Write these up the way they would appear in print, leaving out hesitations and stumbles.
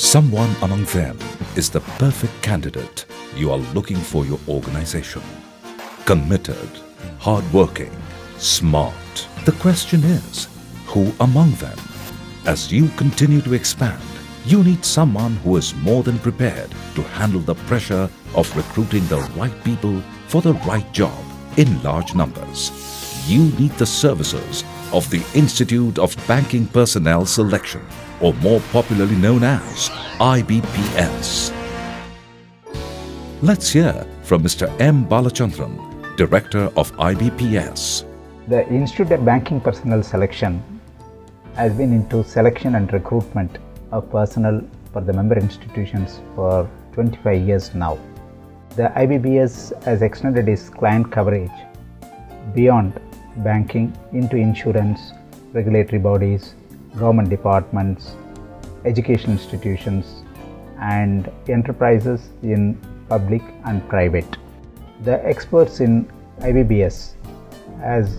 Someone among them is the perfect candidate you are looking for your organization. Committed, hardworking, smart. The question is, who among them? As you continue to expand, you need someone who is more than prepared to handle the pressure of recruiting the right people for the right job in large numbers. You need the services of the Institute of Banking Personnel Selection, or more popularly known as IBPS. Let's hear from Mr. M. Balachandran, Director of IBPS. The Institute of Banking Personnel Selection has been into selection and recruitment of personnel for the member institutions for 25 years now. The IBPS has extended its client coverage beyond banking into insurance, regulatory bodies, government departments, education institutions, and enterprises in public and private. The experts in IBPS has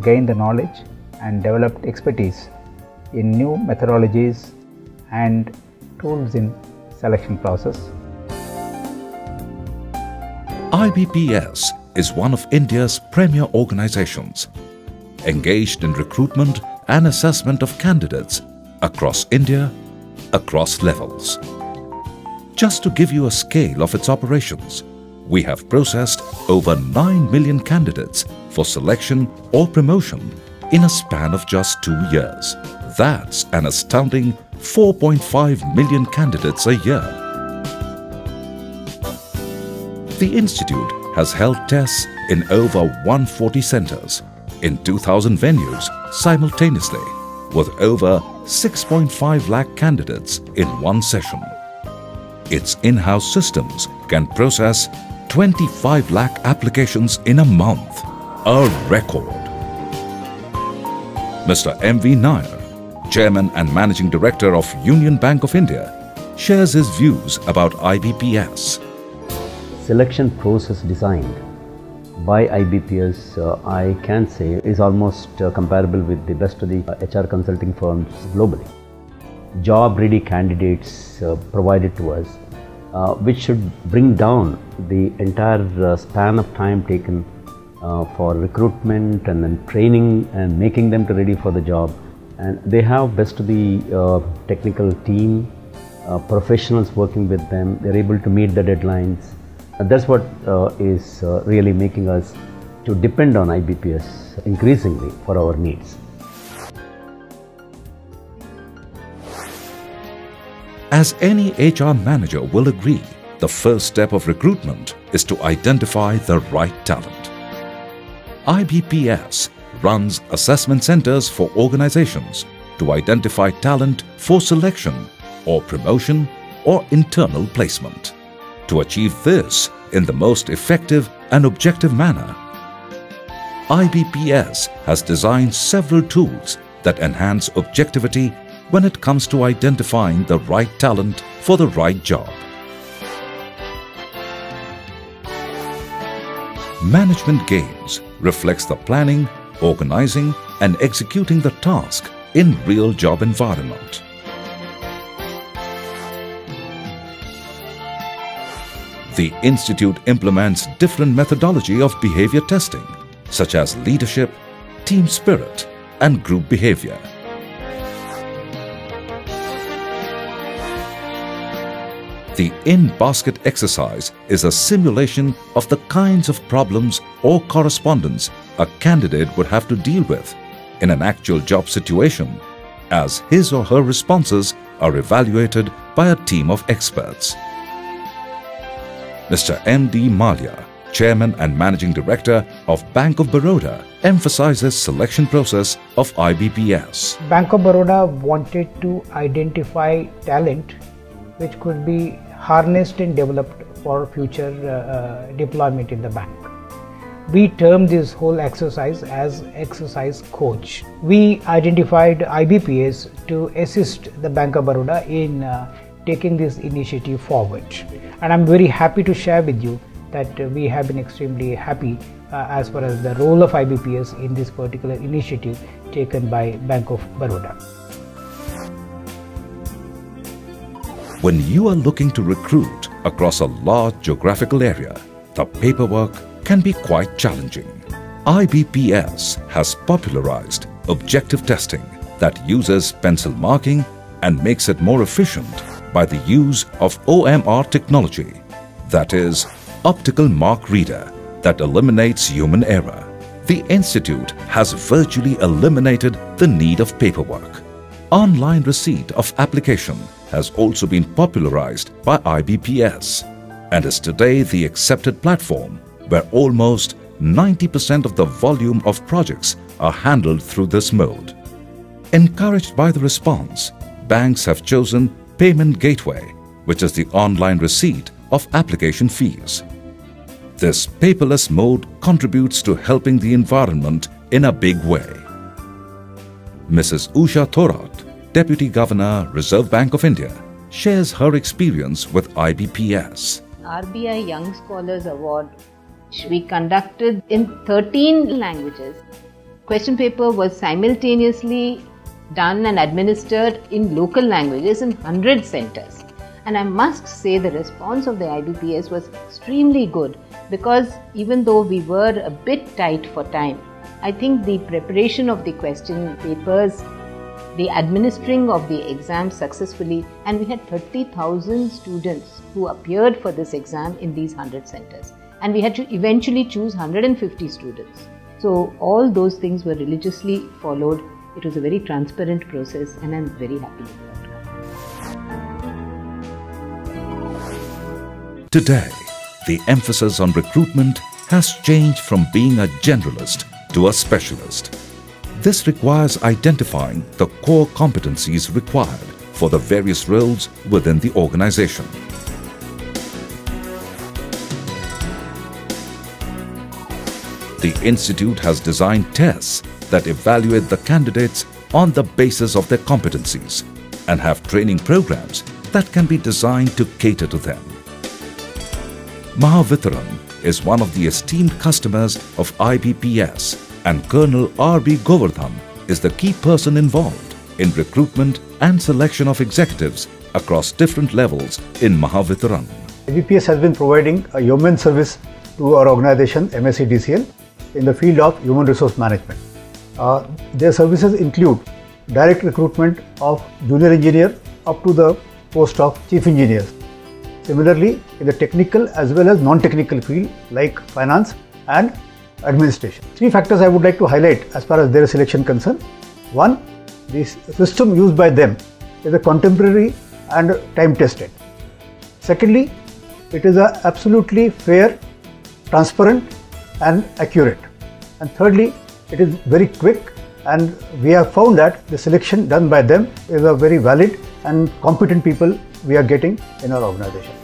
gained the knowledge and developed expertise in new methodologies and tools in selection process. IBPS is one of India's premier organizations, engaged in recruitment and assessment of candidates across India, across levels. Just to give you a scale of its operations, we have processed over 9 million candidates for selection or promotion in a span of just 2 years. That's an astounding 4.5 million candidates a year. The Institute has held tests in over 140 centers, in 2,000 venues simultaneously, with over 6.5 lakh candidates in one session. Its in-house systems can process 25 lakh applications in a month, a record. Mr. M.V. Nair, Chairman and Managing Director of Union Bank of India, shares his views about IBPS. Selection process designed by IBPS, I can say, is almost comparable with the best of the HR consulting firms globally. Job-ready candidates provided to us, which should bring down the entire span of time taken for recruitment and then training and making them ready for the job. And they have best of the technical team, professionals working with them. They're able to meet the deadlines. And that's what is really making us to depend on IBPS increasingly for our needs. As any HR manager will agree, the first step of recruitment is to identify the right talent. IBPS runs assessment centers for organizations to identify talent for selection or promotion or internal placement. To achieve this in the most effective and objective manner, IBPS has designed several tools that enhance objectivity when it comes to identifying the right talent for the right job. Management Games reflects the planning, organizing, and executing the task in real job environment. The Institute implements different methodology of behavior testing, such as leadership, team spirit, and group behavior. The in-basket exercise is a simulation of the kinds of problems or correspondence a candidate would have to deal with in an actual job situation, as his or her responses are evaluated by a team of experts. Mr. M.D. Malia, Chairman and Managing Director of Bank of Baroda, emphasizes selection process of IBPS. Bank of Baroda wanted to identify talent which could be harnessed and developed for future deployment in the bank. We term this whole exercise as exercise coach. We identified IBPS to assist the Bank of Baroda in taking this initiative forward. And I'm very happy to share with you that we have been extremely happy as far as the role of IBPS in this particular initiative taken by Bank of Baroda. When you are looking to recruit across a large geographical area, the paperwork can be quite challenging. IBPS has popularized objective testing that uses pencil marking and makes it more efficient by the use of OMR technology, that is, optical mark reader, that eliminates human error. The institute has virtually eliminated the need of paperwork. Online receipt of application has also been popularized by IBPS and is today the accepted platform where almost 90% of the volume of projects are handled through this mode. Encouraged by the response, banks have chosen Payment Gateway, which is the online receipt of application fees. This paperless mode contributes to helping the environment in a big way. Mrs. Usha Thorat, Deputy Governor, Reserve Bank of India, shares her experience with IBPS. RBI Young Scholars Award, which we conducted in 13 languages. Question paper was simultaneously done and administered in local languages in 100 centers. And I must say the response of the IBPS was extremely good, because even though we were a bit tight for time, I think the preparation of the question papers, the administering of the exam successfully, and we had 30,000 students who appeared for this exam in these 100 centers. And we had to eventually choose 150 students. So all those things were religiously followed. It was a very transparent process, and I'm very happy with the outcome. Today, the emphasis on recruitment has changed from being a generalist to a specialist. This requires identifying the core competencies required for the various roles within the organization. The institute has designed tests that evaluate the candidates on the basis of their competencies and have training programs that can be designed to cater to them. Mahavitharan is one of the esteemed customers of IBPS, and Colonel R.B. Govardhan is the key person involved in recruitment and selection of executives across different levels in Mahavitharan. IBPS has been providing a yeoman service to our organization MSCDCL in the field of human resource management. Their services include direct recruitment of junior engineer up to the post of chief engineers. Similarly, in the technical as well as non-technical field like finance and administration. Three factors I would like to highlight as far as their selection concerned. One, the system used by them is a contemporary and time tested. Secondly, it is a absolutely fair, transparent and accurate. And thirdly, it is very quick, and we have found that the selection done by them is a very valid and competent people we are getting in our organization.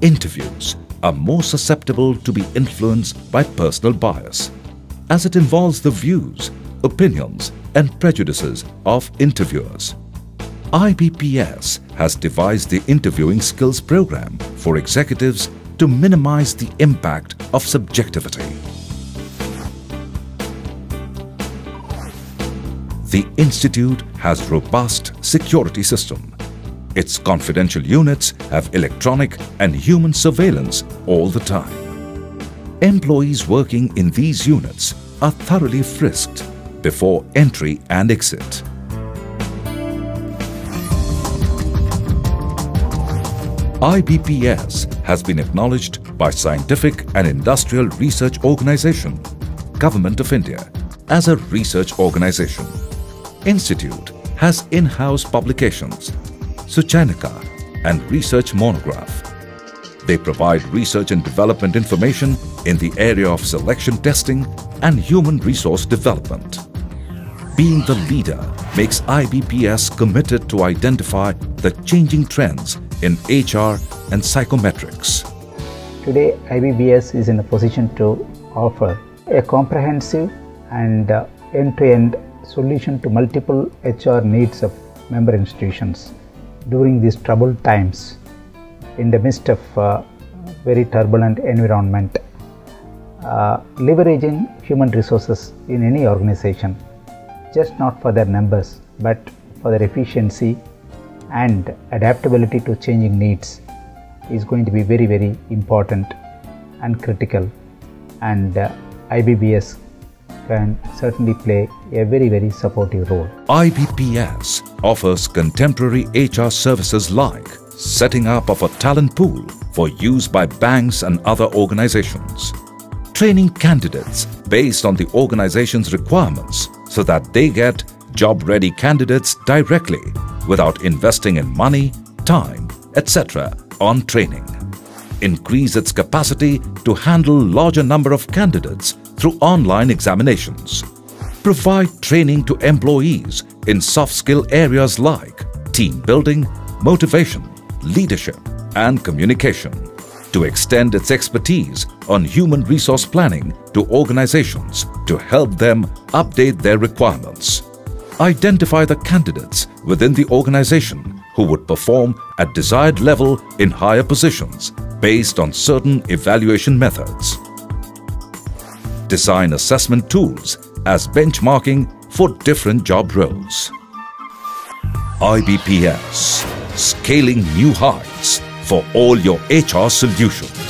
Interviews are more susceptible to be influenced by personal bias, as it involves the views, opinions and prejudices of interviewers. IBPS has devised the interviewing skills program for executives to minimize the impact of subjectivity. The institute has robust security system. Its confidential units have electronic and human surveillance all the time. Employees working in these units are thoroughly frisked before entry and exit. IBPS has been acknowledged by Scientific and Industrial Research Organization, Government of India, as a research organization. Institute has in-house publications, Suchainika and Research Monograph. They provide research and development information in the area of selection testing and human resource development. Being the leader makes IBPS committed to identify the changing trends in HR and psychometrics. Today, IBPS is in a position to offer a comprehensive and end-to-end solution to multiple HR needs of member institutions during these troubled times in the midst of very turbulent environment. Leveraging human resources in any organization, just not for their members but for their efficiency and adaptability to changing needs is going to be very, very important and critical, and IBPS can certainly play a very, very supportive role. IBPS offers contemporary HR services like setting up of a talent pool for use by banks and other organizations, training candidates based on the organization's requirements so that they get job-ready candidates directly without investing in money, time, etc. on training. Increase its capacity to handle larger number of candidates through online examinations. Provide training to employees in soft skill areas like team building, motivation, leadership and communication. To extend its expertise on human resource planning to organizations to help them update their requirements. Identify the candidates within the organization who would perform at desired level in higher positions based on certain evaluation methods. Design assessment tools as benchmarking for different job roles. IBPS, scaling new heights for all your HR solutions.